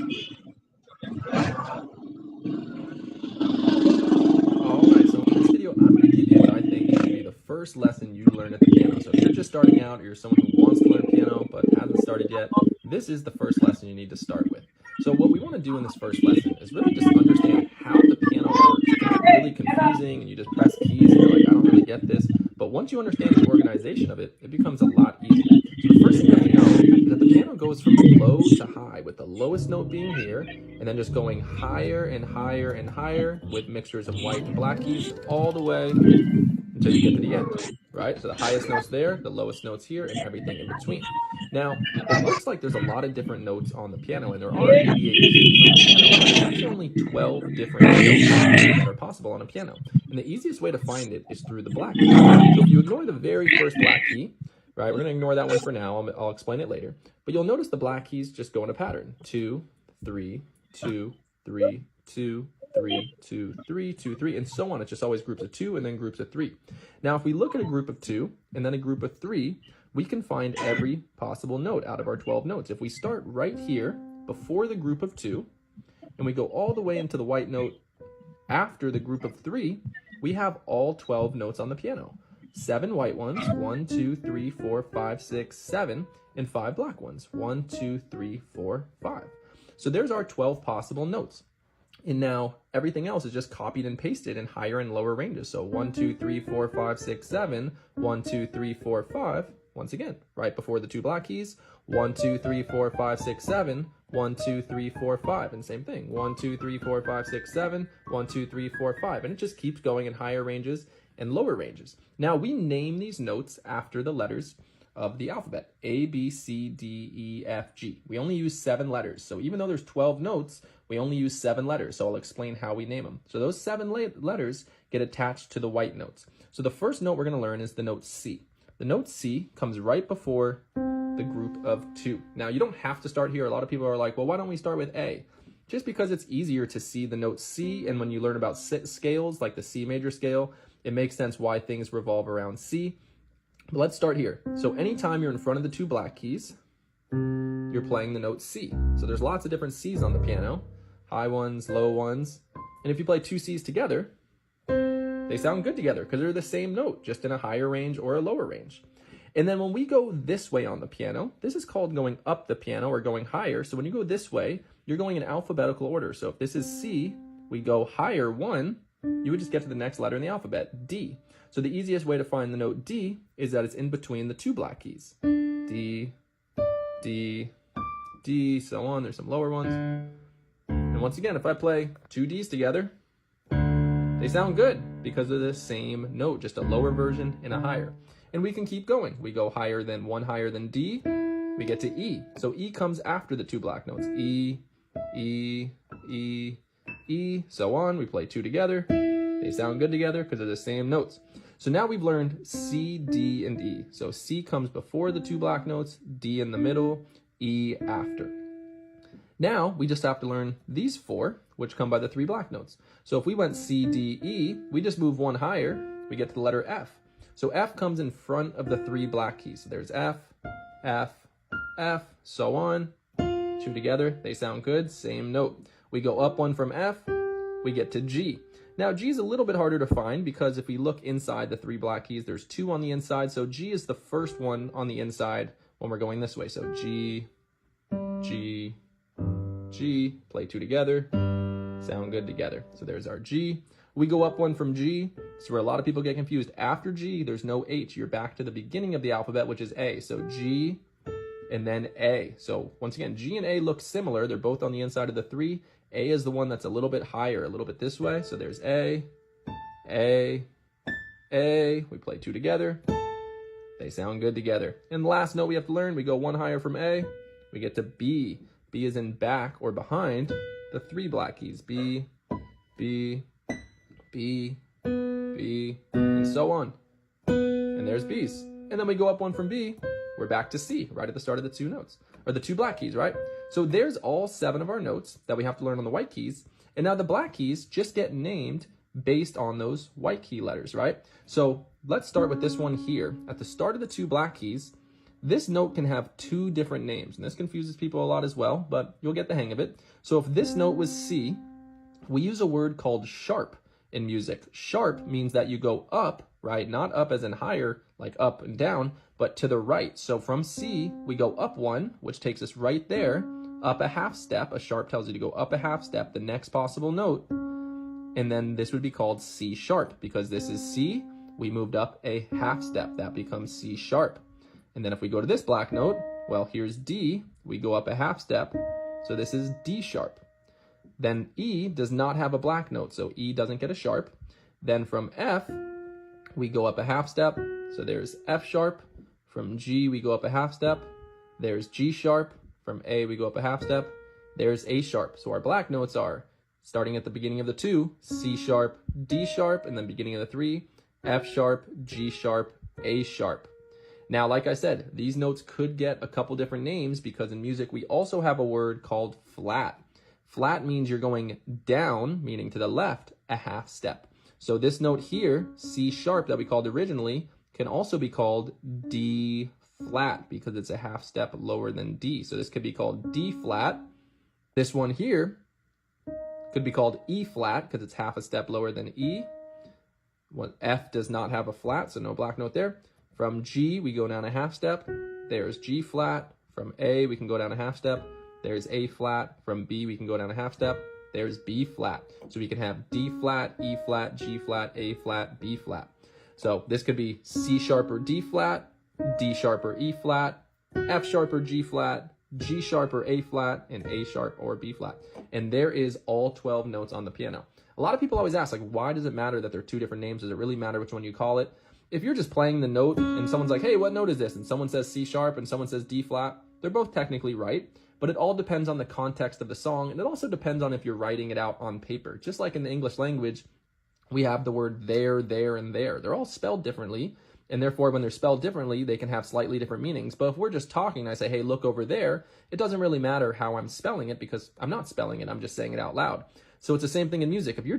Alright, so in this video, I'm going to give you what I think should be the first lesson you learn at the piano. So if you're just starting out or you're someone who wants to learn piano but hasn't started yet, this is the first lesson you need to start with. So what we want to do in this first lesson is really just understand how the piano works. It can get really confusing and you just press keys and you're like, I don't really get this. But once you understand the organization of it, it becomes a lot easier. So the first thing you have to know is that the piano goes from low to high, with the lowest note being here, and then just going higher and higher and higher with mixtures of white and black keys all the way until you get to the end, right? So the highest note's there, the lowest note's here, and everything in between. Now, it looks like there's a lot of different notes on the piano, and there are 88 keys on the piano, but there's actually only 12 different notes that are possible on a piano. And the easiest way to find it is through the black keys. So if you ignore the very first black key, right, we're going to ignore that one for now. I'll explain it later. But you'll notice the black keys just go in a pattern. 2, 3, 2, 3, 2, 3, 2, 3, 2, 3, and so on. It's just always groups of 2 and then groups of 3. Now, if we look at a group of 2 and then a group of 3, we can find every possible note out of our 12 notes. If we start right here before the group of 2 and we go all the way into the white note after the group of 3, we have all 12 notes on the piano. 7 white ones, 1, 2, 3, 4, 5, 6, 7, and 5 black ones, 1, 2, 3, 4, 5. So there's our 12 possible notes. And now everything else is just copied and pasted in higher and lower ranges. So 1, 2, 3, 4, 5, 6, 7, 1, 2, 3, 4, 5. Once again, right before the 2 black keys, 1, 2, 3, 4, 5, 6, 7, 1, 2, 3, 4, 5, and same thing, 1, 2, 3, 4, 5, 6, 7, 1, 2, 3, 4, 5, and it just keeps going in higher ranges and lower ranges. Now we name these notes after the letters of the alphabet, A, B, C, D, E, F, G. We only use 7 letters, so even though there's 12 notes, we only use 7 letters, so I'll explain how we name them. So those 7 letters get attached to the white notes. So the first note we're going to learn is the note C. The note C comes right before the group of 2. Now, you don't have to start here. A lot of people are like, well, why don't we start with A? Just because it's easier to see the note C, and when you learn about scales, like the C major scale, it makes sense why things revolve around C. But let's start here. So anytime you're in front of the 2 black keys, you're playing the note C. So there's lots of different Cs on the piano, high ones, low ones. And if you play 2 Cs together, they sound good together because they're the same note, just in a higher range or a lower range. And then when we go this way on the piano, this is called going up the piano or going higher. So when you go this way, you're going in alphabetical order. So if this is C, we go higher 1, you would just get to the next letter in the alphabet, D. So the easiest way to find the note D is that it's in between the 2 black keys. D, D, D, so on. There's some lower ones. And once again, if I play 2 Ds together, they sound good because they're the same note, just a lower version and a higher. And we can keep going. We go higher than 1 higher than D, we get to E. So E comes after the 2 black notes. E, E, E, E, so on. We play 2 together. They sound good together because they're the same notes. So now we've learned C, D, and E. So C comes before the 2 black notes, D in the middle, E after. Now we just have to learn these 4, which come by the 3 black notes. So if we went C, D, E, we just move 1 higher, we get to the letter F. So F comes in front of the 3 black keys. So there's F, F, F, so on. 2 together, they sound good, same note. We go up 1 from F, we get to G. Now G is a little bit harder to find because if we look inside the 3 black keys, there's 2 on the inside. So G is the first one on the inside when we're going this way. So G, G, G, play 2 together, sound good together. So there's our G. We go up 1 from G. It's where a lot of people get confused. After G, there's no H. You're back to the beginning of the alphabet, which is A. So G and then A. So once again, G and A look similar. They're both on the inside of the 3. A is the one that's a little bit higher, a little bit this way. So there's A, A, A. We play 2 together. They sound good together. And the last note we have to learn, we go 1 higher from A. We get to B. B is in back or behind the 3 black keys. B, B, B, B, and so on. And there's B's. And then we go up 1 from B, we're back to C, right at the start of the 2 notes, or the 2 black keys, right? So there's all 7 of our notes that we have to learn on the white keys. And now the black keys just get named based on those white key letters, right? So let's start with this one here. At the start of the 2 black keys, This note can have two different names, and this confuses people a lot as well, but you'll get the hang of it. So if this note was C, we use a word called sharp in music. Sharp means that you go up, right? Not up as in higher, like up and down, but to the right. So from C, we go up one, which takes us right there, up a half step. A sharp tells you to go up a half step, the next possible note, and then this would be called C sharp. Because this is C, we moved up a half step. That becomes C sharp. And then if we go to this black note, well, here's D, we go up a half step, so this is D sharp. Then E does not have a black note, so E doesn't get a sharp. Then from F, we go up a half step, so there's F sharp. From G, we go up a half step. There's G sharp. From A, we go up a half step. There's A sharp. So our black notes are, starting at the beginning of the 2, C sharp, D sharp, and then beginning of the 3, F sharp, G sharp, A sharp. Now, like I said, these notes could get a couple different names because in music we also have a word called flat. Flat means you're going down, meaning to the left, a half step. So this note here, C sharp, that we called originally, can also be called D flat because it's a half step lower than D. So this could be called D flat. This one here could be called E flat because it's half a step lower than E. F does not have a flat, so no black note there. From G, we go down a half step. There's G flat. From A, we can go down a half step. There's A flat. From B, we can go down a half step. There's B flat. So we can have D flat, E flat, G flat, A flat, B flat. So this could be C sharp or D flat, D sharp or E flat, F sharp or G flat, G sharp or A flat, and A sharp or B flat. And there is all 12 notes on the piano. A lot of people always ask, like, why does it matter that they're two different names? Does it really matter which one you call it? If you're just playing the note and someone's like, hey, what note is this? And someone says C sharp and someone says D flat, they're both technically right, but it all depends on the context of the song, and it also depends on if you're writing it out on paper. Just like in the English language, we have the word there, and there. They're all spelled differently, and therefore when they're spelled differently, they can have slightly different meanings. But if we're just talking and I say, hey, look over there, it doesn't really matter how I'm spelling it because I'm not spelling it, I'm just saying it out loud. So it's the same thing in music. If you're